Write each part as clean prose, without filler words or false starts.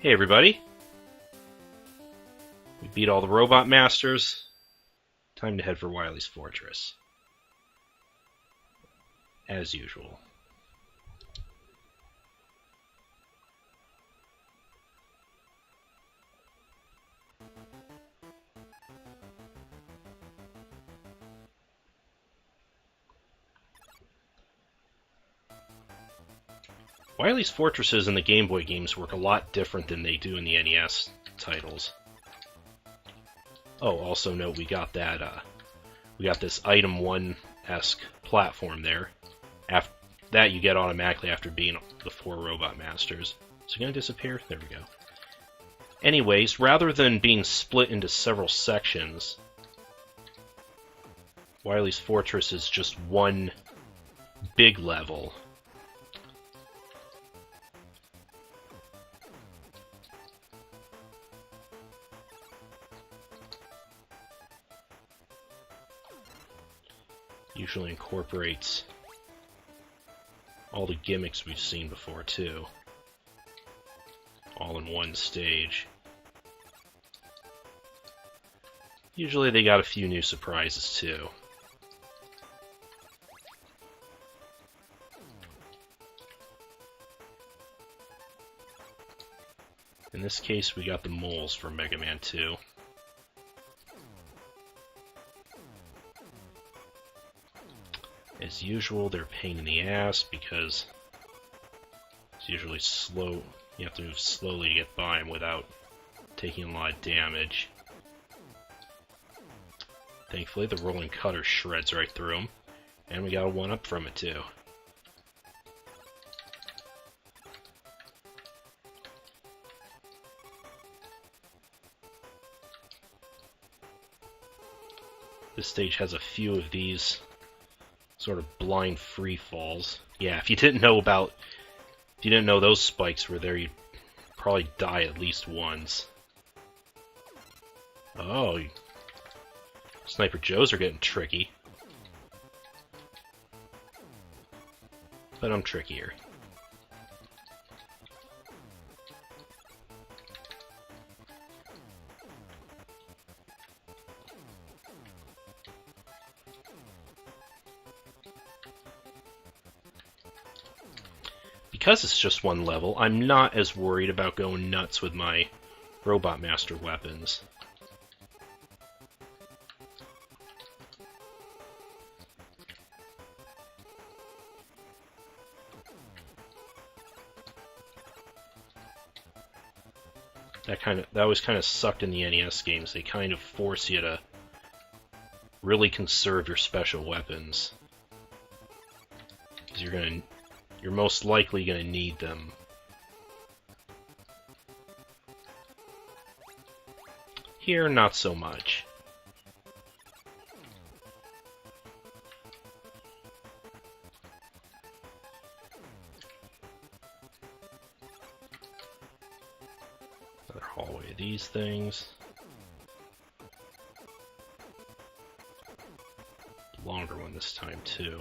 Hey everybody! We beat all the robot masters. Time to head for Wilys Fortress. As usual. Wilys Fortresses in the Game Boy games work a lot different than they do in the NES titles. Oh, also note we got that we got this Item 1-esque platform there. After that you get automatically after being the 4 robot masters. Is it gonna disappear? There we go. Anyways, rather than being split into several sections, Wilys Fortress is just one big level. Usually incorporates all the gimmicks we've seen before, too. All in one stage. Usually they got a few new surprises, too. In this case, we got the moles for Megaman 2. As usual, they're a pain in the ass because it's usually slow. You have to move slowly to get by them without taking a lot of damage. Thankfully, the rolling cutter shreds right through them, and we got a 1-up from it too. This stage has a few of these sort of blind free falls. Yeah, if you didn't know those spikes were there, you'd probably die at least once. Oh, Sniper Joes are getting tricky. But I'm trickier. Because it's just one level, I'm not as worried about going nuts with my Robot Master weapons. That always kind of sucked in the NES games. They kind of force you to really conserve your special weapons, because you're most likely going to need them. Here, not so much. Another hallway of these things. Longer one this time, too.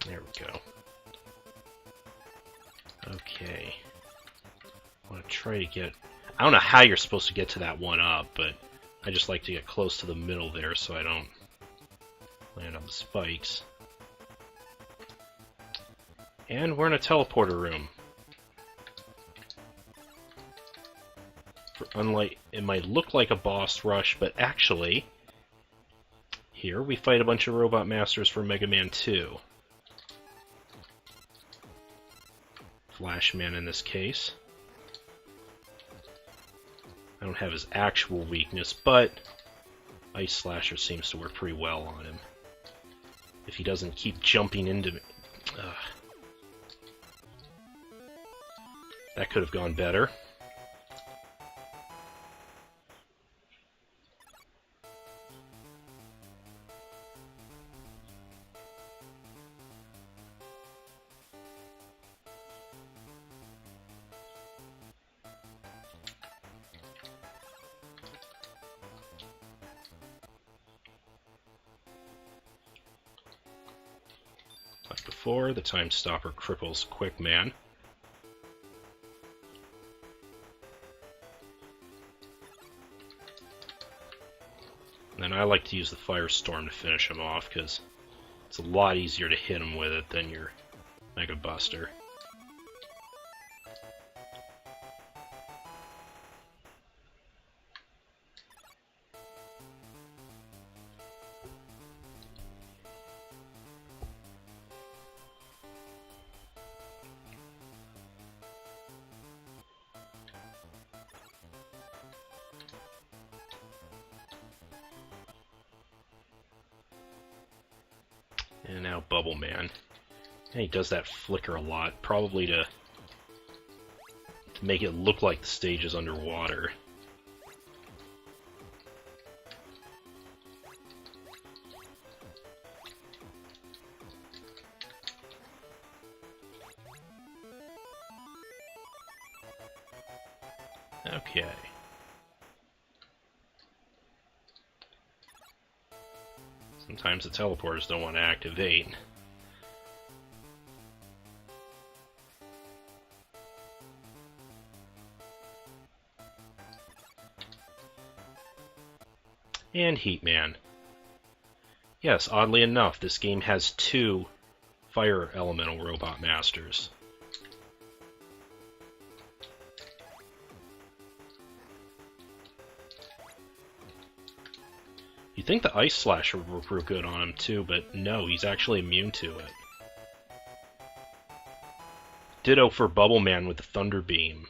There we go. Okay. I want to try to get... I don't know how you're supposed to get to that 1-up, but I just like to get close to the middle there so I don't land on the spikes. And we're in a teleporter room. Unlike, it might look like a boss rush, but actually, here we fight a bunch of robot masters for Mega Man 2. Flashman in this case. I don't have his actual weakness, but Ice Slasher seems to work pretty well on him. If he doesn't keep jumping into me. That could have gone better. Like before, the Time Stopper cripples Quick Man. And then I like to use the Firestorm to finish him off, because it's a lot easier to hit him with it than your Mega Buster. And now Bubble Man. And he does that flicker a lot, probably to make it look like the stage is underwater. Okay. Sometimes the teleporters don't want to activate. And Heat Man. Yes, oddly enough, this game has 2 Fire Elemental Robot Masters. You'd think the Ice Slasher would work real good on him too, but no, he's actually immune to it. Ditto for Bubble Man with the Thunder Beam,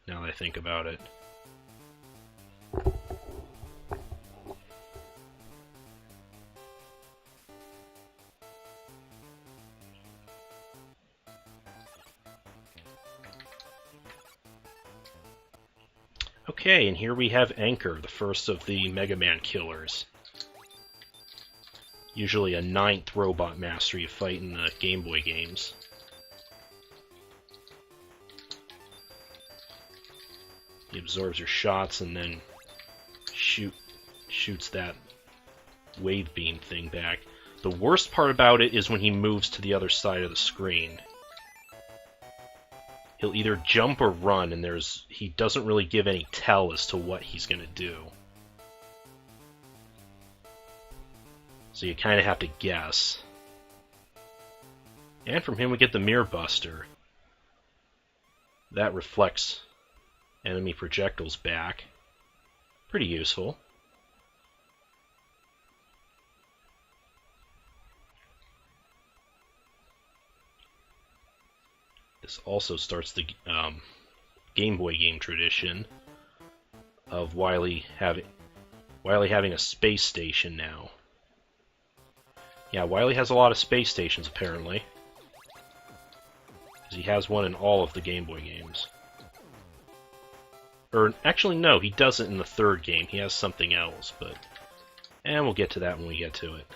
now that I think about it. Okay, and here we have Anchor, the first of the Mega Man killers. Usually a 9th robot master you fight in the Game Boy games. He absorbs your shots and then shoots that wave beam thing back. The worst part about it is when he moves to the other side of the screen. He'll either jump or run, and he doesn't really give any tell as to what he's going to do. So you kind of have to guess. And from him we get the Mirror Buster. That reflects enemy projectiles back. Pretty useful. This also starts the Game Boy game tradition of Wily having a space station now. Yeah, Wily has a lot of space stations, apparently. Because he has one in all of the Game Boy games. Or, actually, no, he doesn't in the 3rd game. He has something else, but... And we'll get to that when we get to it.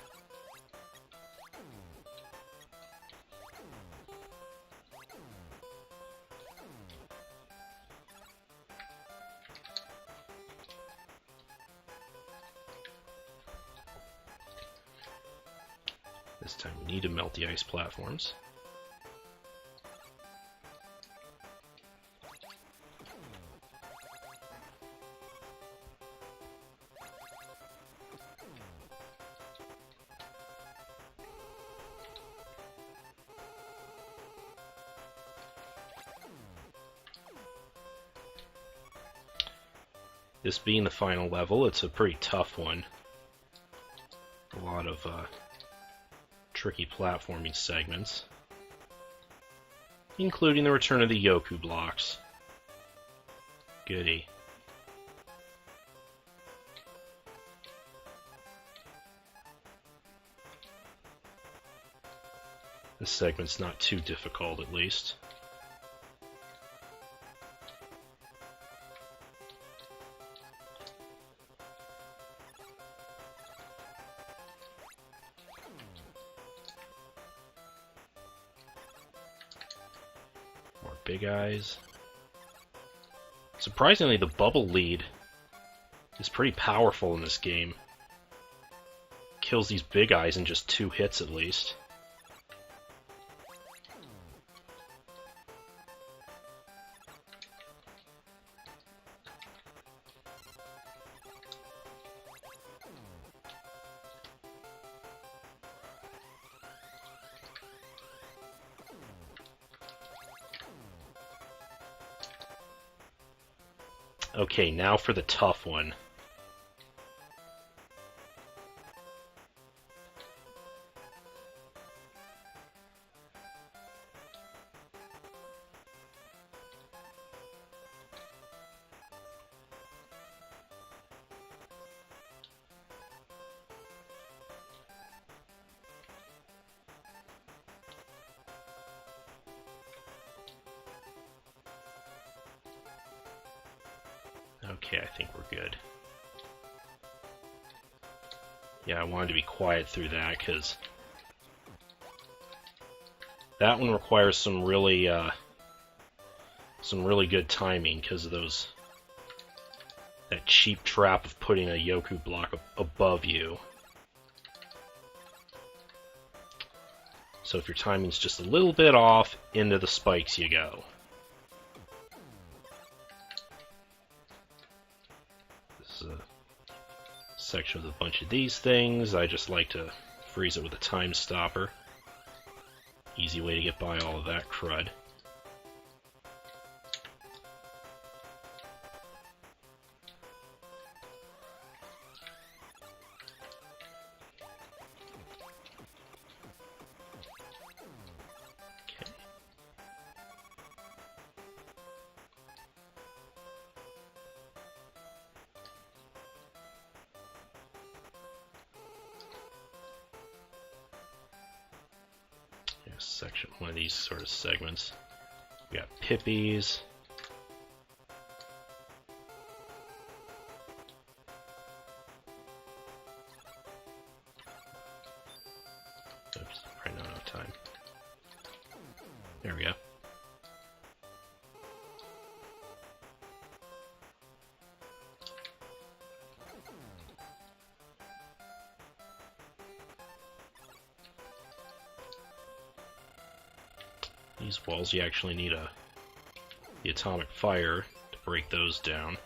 This time we need to melt the ice platforms. This being the final level, it's a pretty tough one. A lot of tricky platforming segments, including the return of the Yoku blocks. Goody. This segment's not too difficult, at least. More big eyes. Surprisingly, the bubble lead is pretty powerful in this game. Kills these big eyes in just 2 hits at least. Okay, now for the tough one. Okay, I think we're good. Yeah, I wanted to be quiet through that, because that one requires some really good timing, because of that cheap trap of putting a Yoku block above you. So if your timing's just a little bit off, into the spikes you go. Section with a bunch of these things. I just like to freeze it with a time stopper. Easy way to get by all of that crud. Section, one of these sort of segments. We got Pippies. Oops, right now, no time. There we go. These walls, you actually need the atomic fire to break those down.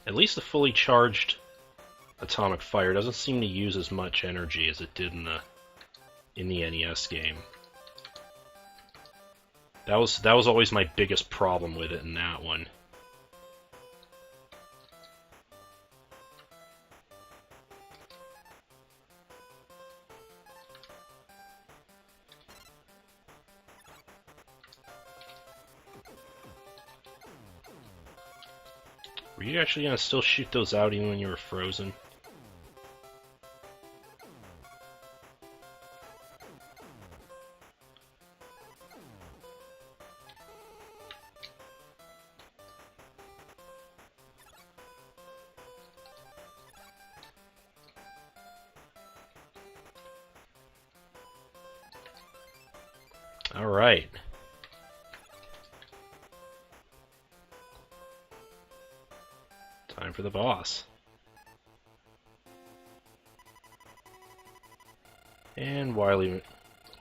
At least the fully charged atomic fire doesn't seem to use as much energy as it did in the NES game. That was always my biggest problem with it in that one. Were you actually gonna still shoot those out even when you were frozen? All right. Time for the boss. And Wily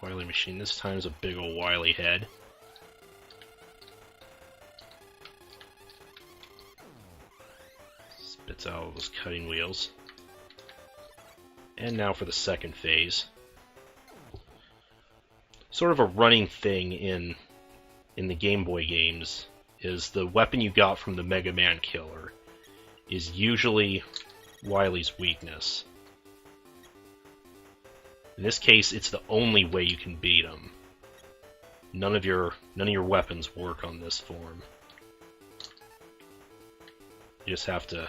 machine. This time is a big ol' Wily head. bits out of those cutting wheels. And now for the second phase. Sort of a running thing in the Game Boy games is the weapon you got from the Megaman killer is usually Wily's weakness. In this case, it's the only way you can beat him. None of your weapons work on this form. You just have to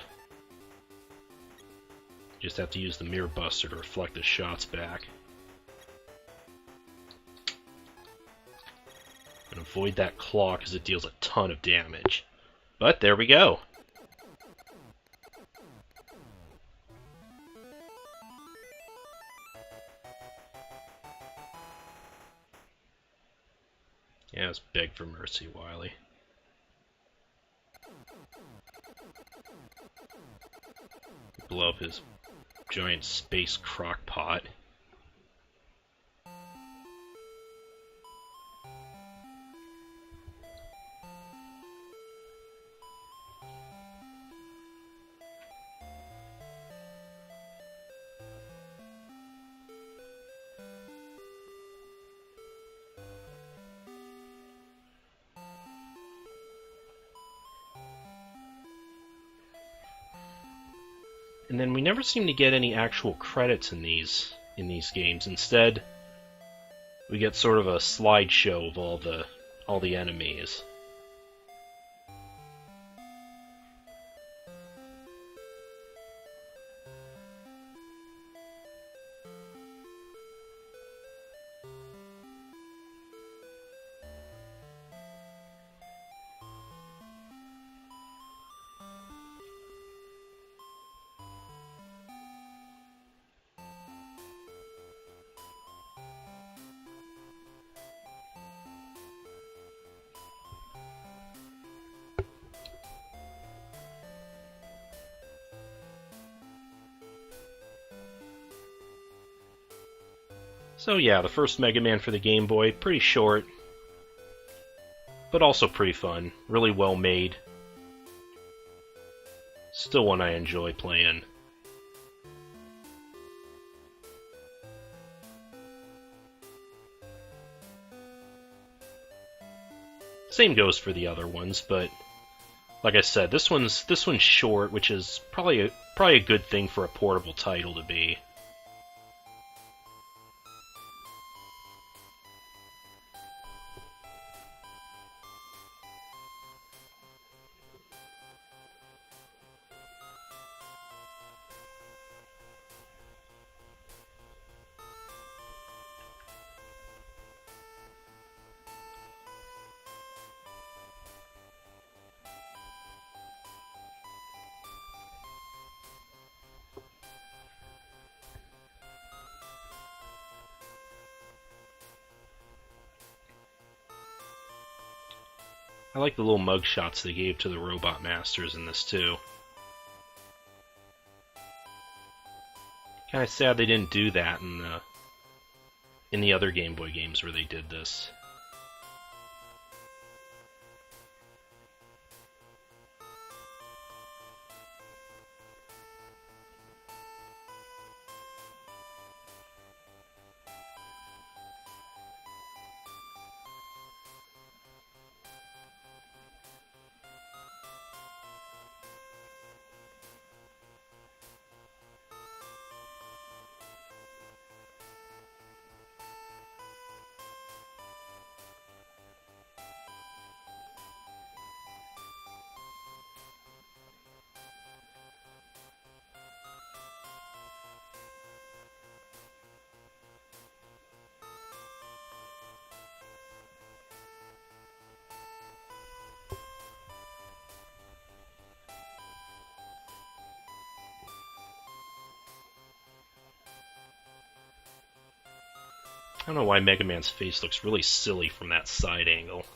use the Mirror Buster to reflect the shots back. And avoid that claw because it deals a ton of damage. But there we go. Yeah, let's beg for mercy, Wily. Blow up his giant space crock pot. And then we never seem to get any actual credits in these games. Instead, we get sort of a slideshow of all the enemies. So yeah, the first Mega Man for the Game Boy, pretty short, but also pretty fun, really well made. Still one I enjoy playing. Same goes for the other ones, but like I said, this one's short, which is probably a good thing for a portable title to be. I like the little mug shots they gave to the Robot Masters in this too. Kinda sad they didn't do that in the other Game Boy games where they did this. I don't know why Mega Man's face looks really silly from that side angle.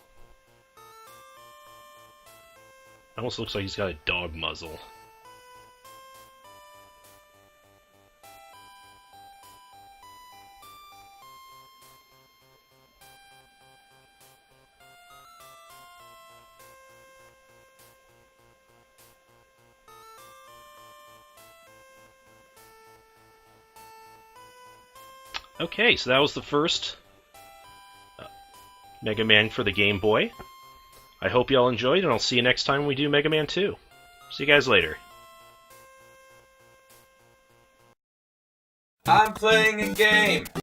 Almost looks like he's got a dog muzzle. Okay, so that was the first Mega Man for the Game Boy. I hope you all enjoyed, and I'll see you next time we do Mega Man 2. See you guys later. I'm playing a game.